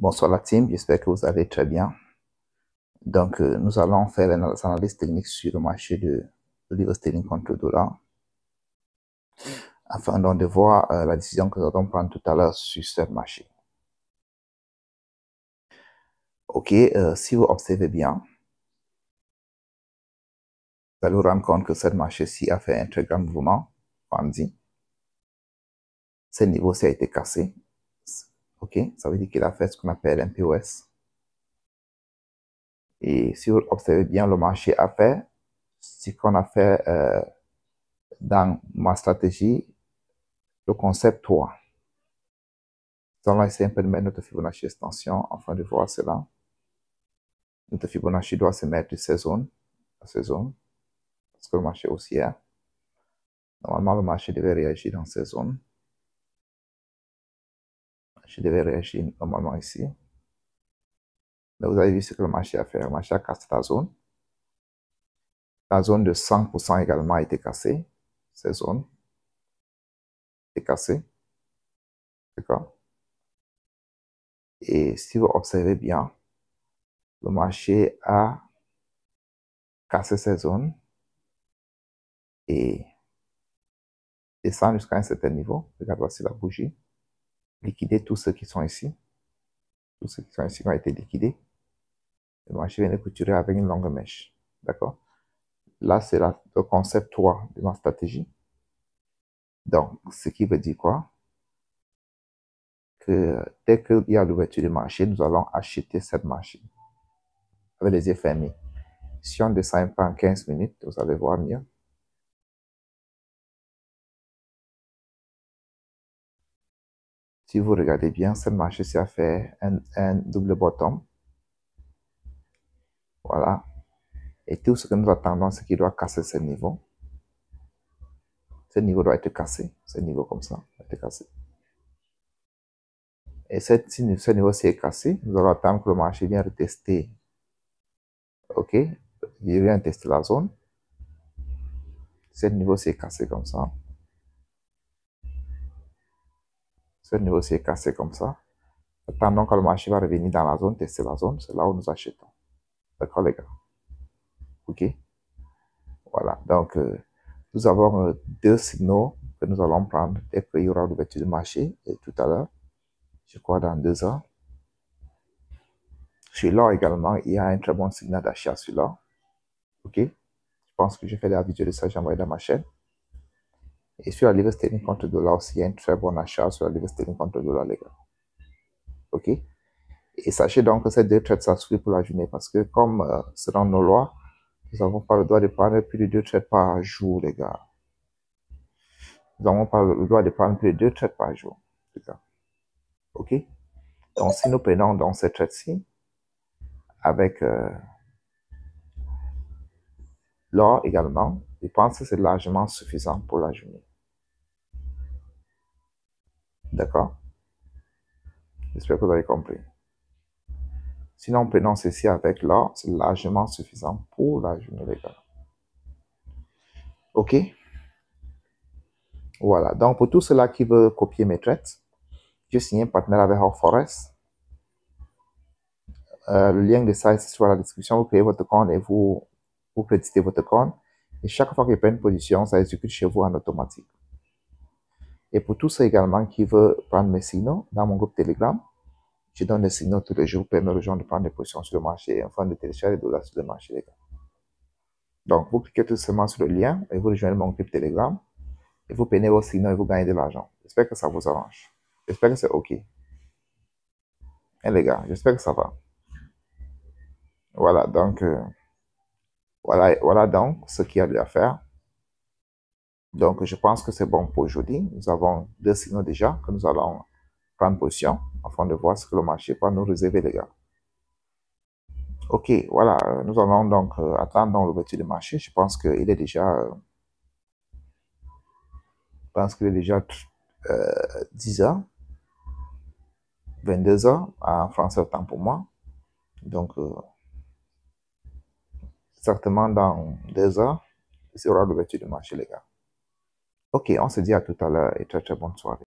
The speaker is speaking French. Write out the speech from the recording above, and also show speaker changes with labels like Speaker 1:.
Speaker 1: Bonsoir la team, j'espère que vous allez très bien. Donc, nous allons faire les analyses techniques sur le marché de livre sterling contre le dollar, afin donc de voir la décision que nous allons prendre tout à l'heure sur ce marché. Ok, si vous observez bien, vous allez vous rendre compte que ce marché-ci a fait un très grand mouvement, vendredi. Ce niveau-ci a été cassé. Ok, ça veut dire qu'il a fait ce qu'on appelle un POS. Et si vous observez bien, le marché a fait ce qu'on a fait dans ma stratégie, le concept 3. Nous allons essayer un peu de mettre notre Fibonacci extension afin de voir cela. Notre Fibonacci doit se mettre de ces zones à ces zones, parce que le marché est haussier. Normalement, le marché devait réagir dans ces zones. Le marché devait réagir normalement ici. Mais vous avez vu ce que le marché a fait. Le marché a cassé la zone. La zone de 100% également a été cassée. Ces zones étaient cassées. D'accord? Et si vous observez bien, le marché a cassé ces zones et descend jusqu'à un certain niveau. Regardez, voici la bougie. Liquider tous ceux qui sont ici. Tous ceux qui sont ici ont été liquidés. Le marché vient de clôturer avec une longue mèche. D'accord? Là, c'est le concept 3 de ma stratégie. Donc, ce qui veut dire quoi? Que dès qu'il y a l'ouverture du marché, nous allons acheter cette machine avec les yeux fermés. Si on descend un peu en 15 minutes, vous allez voir mieux. Si vous regardez bien, cette marché-ci a fait un double bottom. Voilà. Et tout ce que nous attendons, c'est qu'il doit casser ce niveau. Ce niveau doit être cassé. Ce niveau comme ça doit être cassé. Et si ce niveau-ci est cassé, nous allons attendre que le marché vienne retester. Ok, il vient tester la zone. Ce niveau-ci est cassé comme ça. Ce niveau-ci est cassé comme ça. Attendons que le marché va revenir dans la zone, tester la zone. C'est là où nous achetons. D'accord, les gars? Ok. Voilà. Donc, nous avons deux signaux que nous allons prendre dès qu'il y aura l'ouverture du marché. Et tout à l'heure, je crois dans 2 heures. Chez l'or également, il y a un très bon signal d'achat sur l'or. Ok. Je pense que j'ai fait la vidéo de ça, j'ai envoyé dans ma chaîne. Et sur la livre sterling contre le dollar aussi, il y a un très bon achat sur la livre sterling contre le dollar, les gars. Ok. Et sachez donc que ces deux trades s'assurent pour la journée parce que comme selon nos lois, nous n'avons pas le droit de prendre plus de 2 trades par jour, les gars. Nous n'avons pas le droit de prendre plus de 2 trades par jour, les gars. Ok? Donc, si nous prenons dans cette trade-ci, avec l'or également, je pense que c'est largement suffisant pour la journée. D'accord? J'espère que vous avez compris. Sinon, prenons ceci avec l'or, c'est largement suffisant pour la journée, les gars. Ok? Voilà. Donc, pour tous ceux-là qui veulent copier mes trades, j'ai signé un partenariat avec Hawk Forest. Le lien de ça est sur la description. Vous créez votre compte et vous créditez votre compte. Et chaque fois qu'il prend une position, ça exécute chez vous en automatique. Et pour tous ceux également qui veulent prendre mes signaux dans mon groupe Telegram, je donne des signaux tous les jours pour permettre aux gens de prendre des positions sur le marché afin de télécharger des dollars sur le marché, les gars. Donc, vous cliquez tout simplement sur le lien et vous rejoignez mon groupe Telegram et vous prenez vos signaux et vous gagnez de l'argent. J'espère que ça vous arrange. J'espère que c'est OK. Les gars, j'espère que ça va. Voilà, donc, voilà donc ce qu'il y a à faire. Donc, je pense que c'est bon pour aujourd'hui. Nous avons 2 signaux déjà que nous allons prendre position afin de voir ce que le marché va nous réserver, les gars. Ok, voilà, nous allons donc attendre l'ouverture du marché. Je pense qu'il est déjà, 10 heures, 22 heures en français temps pour moi. Donc, certainement dans 2 heures, il y aura l'ouverture du marché, les gars. Ok, on se dit à tout à l'heure et très très bonne soirée.